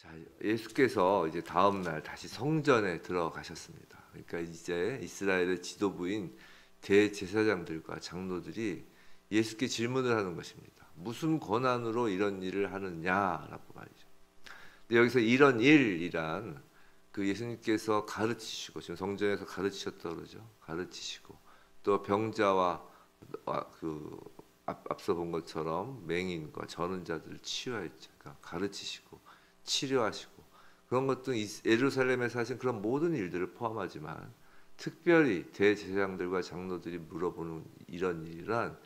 자, 예수께서 이제 다음 날 다시 성전에 들어가셨습니다. 그러니까 이제 이스라엘의 지도부인 대제사장들과 장로들이 예수께 질문을 하는 것입니다. 무슨 권한으로 이런 일을 하느냐라고 말이죠. 근데 여기서 이런 일이란 그 예수님께서 가르치시고 지금 성전에서 가르치셨다고 그러죠. 가르치시고 또 병자와 그 앞서 본 것처럼 맹인과 저는 자들을 치유하였죠. 그러니까 가르치시고 치료하시고 그런 것도 예루살렘에서 하신 그런 모든 일들을 포함하지만 특별히 대제사장들과 장로들이 물어보는 이런 일이란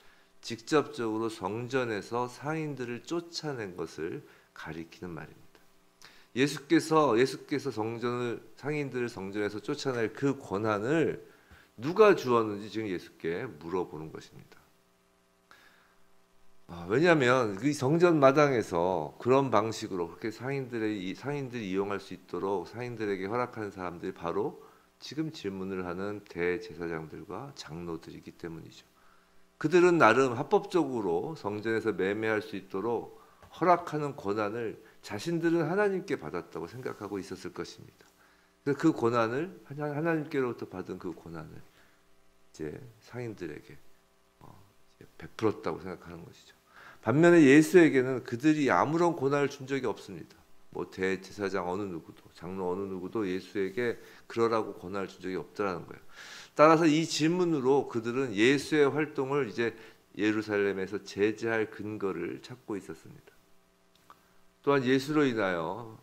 직접적으로 성전에서 상인들을 쫓아낸 것을 가리키는 말입니다. 예수께서 상인들을 성전에서 쫓아낼 그 권한을 누가 주었는지 지금 예수께 물어보는 것입니다. 왜냐하면 그 성전 마당에서 그런 방식으로 그렇게 상인들이 이용할 수 있도록 상인들에게 허락하는 사람들이 바로 지금 질문을 하는 대제사장들과 장로들이기 때문이죠. 그들은 나름 합법적으로 성전에서 매매할 수 있도록 허락하는 권한을 자신들은 하나님께 받았다고 생각하고 있었을 것입니다. 그래서 그 권한을 하나님께로부터 받은 그 권한을 이제 상인들에게 베풀었다고 생각하는 것이죠. 반면에 예수에게는 그들이 아무런 권한을 준 적이 없습니다. 뭐 대제사장 어느 누구도 장로 어느 누구도 예수에게 그러라고 권한을 준 적이 없다라는 거예요. 따라서 이 질문으로 그들은 예수의 활동을 이제 예루살렘에서 제재할 근거를 찾고 있었습니다. 또한 예수로 인하여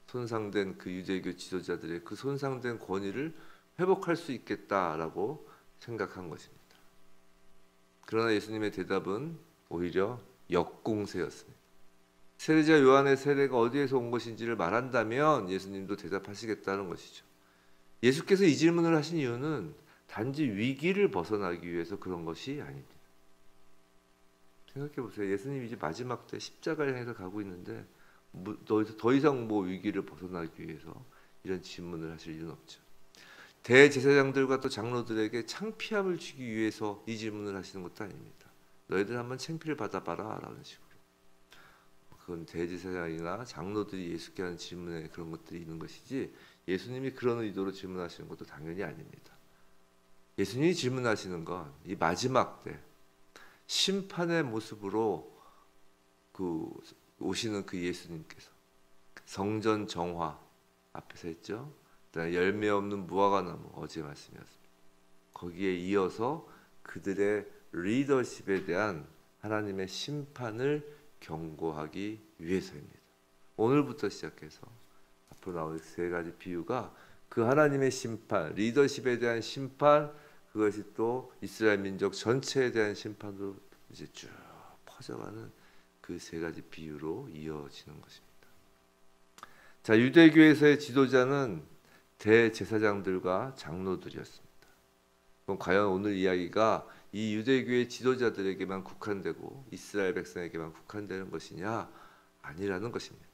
손상된 그 유대교 지도자들의 그 손상된 권위를 회복할 수 있겠다라고 생각한 것입니다. 그러나 예수님의 대답은 오히려 역공세였습니다. 세례자 요한의 세례가 어디에서 온 것인지를 말한다면 예수님도 대답하시겠다는 것이죠. 예수께서 이 질문을 하신 이유는 단지 위기를 벗어나기 위해서 그런 것이 아닙니다. 생각해 보세요. 예수님이 이제 마지막 때 십자가를 향해서 가고 있는데 더 이상 뭐 위기를 벗어나기 위해서 이런 질문을 하실 이유는 없죠. 대제사장들과 또 장로들에게 창피함을 주기 위해서 이 질문을 하시는 것도 아닙니다. 너희들 한번 창피를 받아봐라 라는 식으로. 그건 대제사장이나 장로들이 예수께 하는 질문에 그런 것들이 있는 것이지 예수님이 그런 의도로 질문하시는 것도 당연히 아닙니다. 예수님이 질문하시는 건 이 마지막 때 심판의 모습으로 오시는 그 예수님께서 성전 정화 앞에서 했죠. 그다음에 열매 없는 무화과 나무 어제 말씀이었습니다. 거기에 이어서 그들의 리더십에 대한 하나님의 심판을 경고하기 위해서입니다. 오늘부터 시작해서 앞으로 나올 세 가지 비유가 그 하나님의 심판, 리더십에 대한 심판, 그것이 또 이스라엘 민족 전체에 대한 심판으로 이제 쭉 퍼져가는 그 세 가지 비유로 이어지는 것입니다. 자, 유대교에서의 지도자는 대제사장들과 장로들이었습니다. 그럼 과연 오늘 이야기가 이 유대교의 지도자들에게만 국한되고 이스라엘 백성에게만 국한되는 것이냐? 아니라는 것입니다.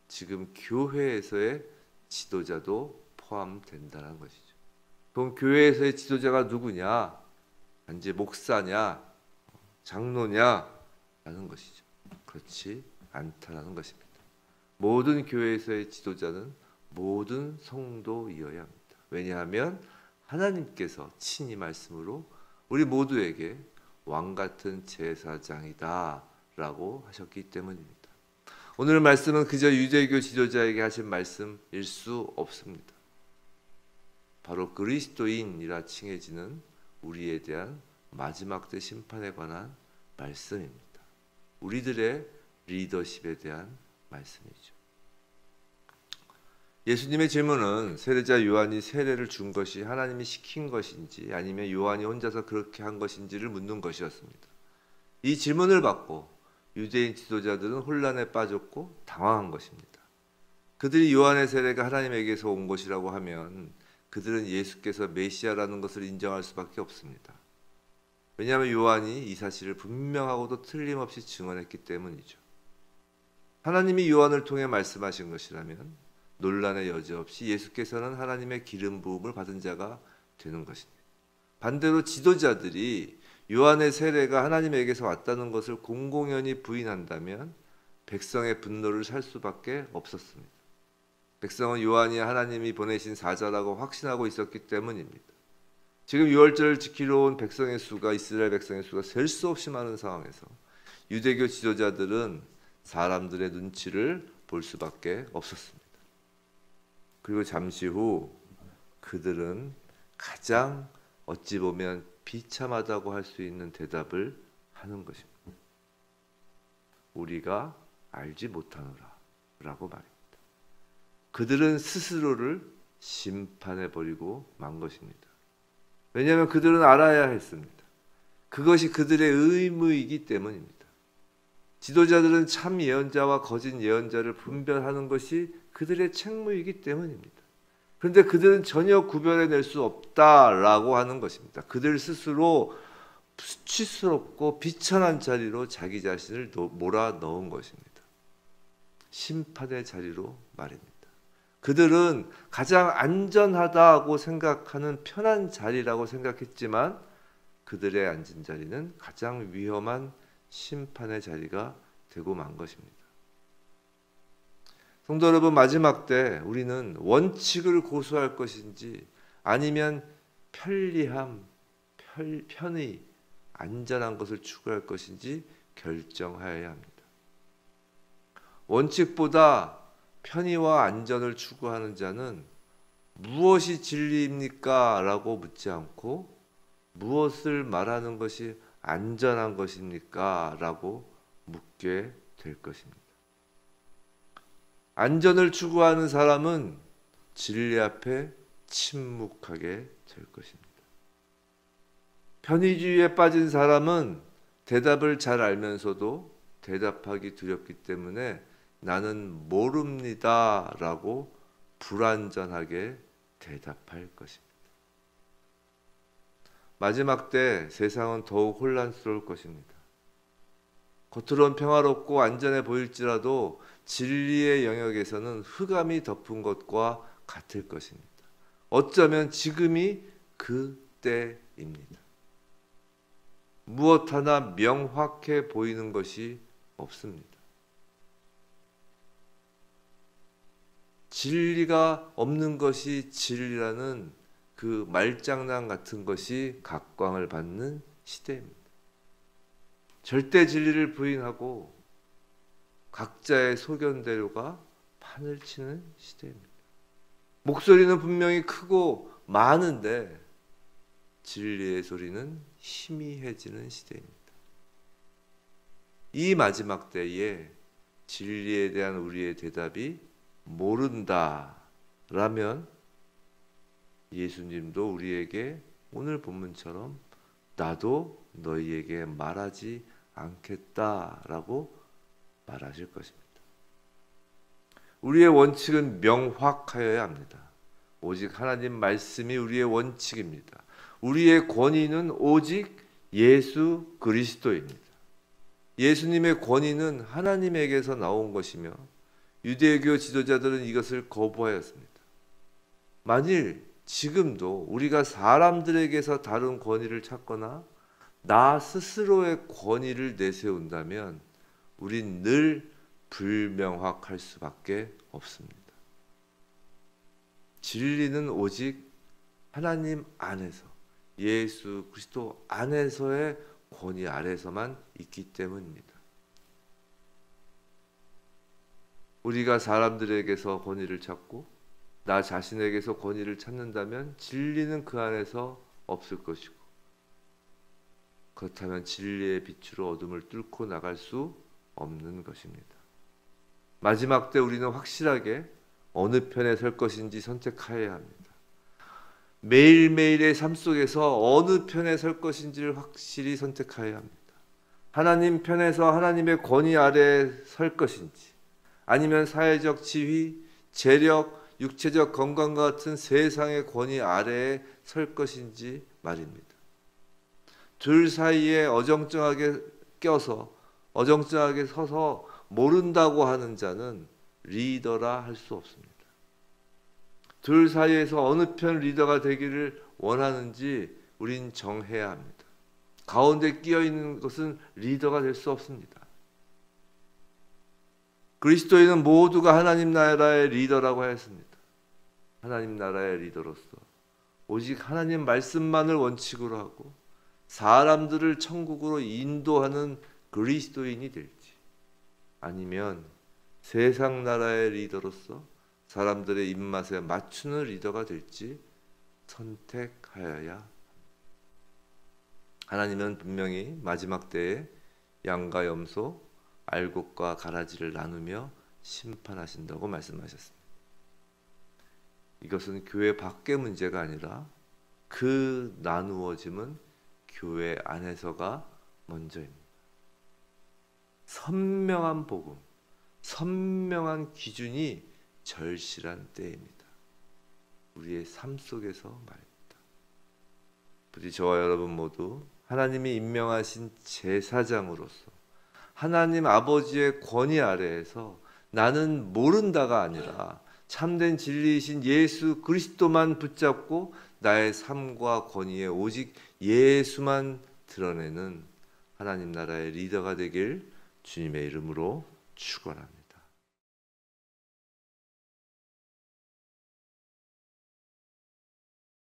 지금 교회에서의 지도자도 포함된다는 것이죠. 그럼 교회에서의 지도자가 누구냐? 단지 목사냐? 장로냐? 라는 것이죠. 그렇지 않다라는 것입니다. 모든 교회에서의 지도자는 모든 성도이어야 합니다. 왜냐하면 하나님께서 친히 말씀으로 우리 모두에게 왕같은 제사장이다 라고 하셨기 때문입니다. 오늘 말씀은 그저 유대교 지도자에게 하신 말씀일 수 없습니다. 바로 그리스도인이라 칭해지는 우리에 대한 마지막 때 심판에 관한 말씀입니다. 우리들의 리더십에 대한 말씀이죠. 예수님의 질문은 세례자 요한이 세례를 준 것이 하나님이 시킨 것인지 아니면 요한이 혼자서 그렇게 한 것인지를 묻는 것이었습니다. 이 질문을 받고 유대인 지도자들은 혼란에 빠졌고 당황한 것입니다. 그들이 요한의 세례가 하나님에게서 온 것이라고 하면 그들은 예수께서 메시아라는 것을 인정할 수밖에 없습니다. 왜냐하면 요한이 이 사실을 분명하고도 틀림없이 증언했기 때문이죠. 하나님이 요한을 통해 말씀하신 것이라면 논란의 여지 없이 예수께서는 하나님의 기름 부음을 받은 자가 되는 것입니다. 반대로 지도자들이 요한의 세례가 하나님에게서 왔다는 것을 공공연히 부인한다면 백성의 분노를 살 수밖에 없었습니다. 백성은 요한이 하나님이 보내신 사자라고 확신하고 있었기 때문입니다. 지금 유월절을 지키러 온 백성의 수가, 이스라엘 백성의 수가 셀 수 없이 많은 상황에서 유대교 지도자들은 사람들의 눈치를 볼 수밖에 없었습니다. 그리고 잠시 후 그들은 가장 어찌 보면 비참하다고 할 수 있는 대답을 하는 것입니다. 우리가 알지 못하노라 라고 말입니다. 그들은 스스로를 심판해버리고 만 것입니다. 왜냐하면 그들은 알아야 했습니다. 그것이 그들의 의무이기 때문입니다. 지도자들은 참 예언자와 거짓 예언자를 분별하는 것이 그들의 책무이기 때문입니다. 그런데 그들은 전혀 구별해낼 수 없다라고 하는 것입니다. 그들 스스로 수치스럽고 비천한 자리로 자기 자신을 몰아넣은 것입니다. 심판의 자리로 말입니다. 그들은 가장 안전하다고 생각하는 편한 자리라고 생각했지만 그들의 앉은 자리는 가장 위험한 심판의 자리가 되고 만 것입니다. 성도 여러분, 마지막 때 우리는 원칙을 고수할 것인지 아니면 편리함, 편의, 안전한 것을 추구할 것인지 결정하여야 합니다. 원칙보다 편의와 안전을 추구하는 자는 무엇이 진리입니까? 라고 묻지 않고 무엇을 말하는 것이 안전한 것입니까? 라고 묻게 될 것입니다. 안전을 추구하는 사람은 진리 앞에 침묵하게 될 것입니다. 편의주의에 빠진 사람은 대답을 잘 알면서도 대답하기 두렵기 때문에 나는 모릅니다 라고 불완전하게 대답할 것입니다. 마지막 때 세상은 더욱 혼란스러울 것입니다. 겉으론 평화롭고 안전해 보일지라도 진리의 영역에서는 흑암이 덮은 것과 같을 것입니다. 어쩌면 지금이 그 때입니다. 무엇 하나 명확해 보이는 것이 없습니다. 진리가 없는 것이 진리라는 그 말장난 같은 것이 각광을 받는 시대입니다. 절대 진리를 부인하고 각자의 소견대로가 판을 치는 시대입니다. 목소리는 분명히 크고 많은데 진리의 소리는 희미해지는 시대입니다. 이 마지막 때에 진리에 대한 우리의 대답이 모른다 라면 예수님도 우리에게 오늘 본문처럼 나도 너희에게 말하지 않겠다라고 말하실 것입니다. 우리의 원칙은 명확하여야 합니다. 오직 하나님 말씀이 우리의 원칙입니다. 우리의 권위는 오직 예수 그리스도입니다. 예수님의 권위는 하나님에게서 나온 것이며 유대교 지도자들은 이것을 거부하였습니다. 만일 지금도 우리가 사람들에게서 다른 권위를 찾거나 나 스스로의 권위를 내세운다면 우린 늘 불명확할 수밖에 없습니다. 진리는 오직 하나님 안에서 예수 그리스도 안에서의 권위 아래서만 있기 때문입니다. 우리가 사람들에게서 권위를 찾고 나 자신에게서 권위를 찾는다면 진리는 그 안에서 없을 것이고 그렇다면 진리의 빛으로 어둠을 뚫고 나갈 수 없는 것입니다. 마지막 때 우리는 확실하게 어느 편에 설 것인지 선택해야 합니다. 매일매일의 삶 속에서 어느 편에 설 것인지를 확실히 선택해야 합니다. 하나님 편에서 하나님의 권위 아래에 설 것인지 아니면 사회적 지위, 재력, 육체적 건강과 같은 세상의 권위 아래에 설 것인지 말입니다. 둘 사이에 어정쩡하게 껴서 어정쩡하게 서서 모른다고 하는 자는 리더라 할 수 없습니다. 둘 사이에서 어느 편 리더가 되기를 원하는지 우린 정해야 합니다. 가운데 끼어 있는 것은 리더가 될 수 없습니다. 그리스도인은 모두가 하나님 나라의 리더라고 하였습니다. 하나님 나라의 리더로서 오직 하나님 말씀만을 원칙으로 하고 사람들을 천국으로 인도하는 그리스도인이 될지, 아니면 세상 나라의 리더로서 사람들의 입맛에 맞추는 리더가 될지 선택하여야 합니다. 하나님은 분명히 마지막 때에 양과 염소, 알곡과 가라지를 나누며 심판하신다고 말씀하셨습니다. 이것은 교회 밖의 문제가 아니라 그 나누어짐은 교회 안에서가 먼저입니다. 선명한 복음, 선명한 기준이 절실한 때입니다. 우리의 삶 속에서 말입니다. 부디 저와 여러분 모두 하나님이 임명하신 제사장으로서 하나님 아버지의 권위 아래에서 나는 모른다가 아니라 참된 진리이신 예수 그리스도만 붙잡고 나의 삶과 권위에 오직 예수만 드러내는 하나님 나라의 리더가 되길 주님의 이름으로 축원합니다.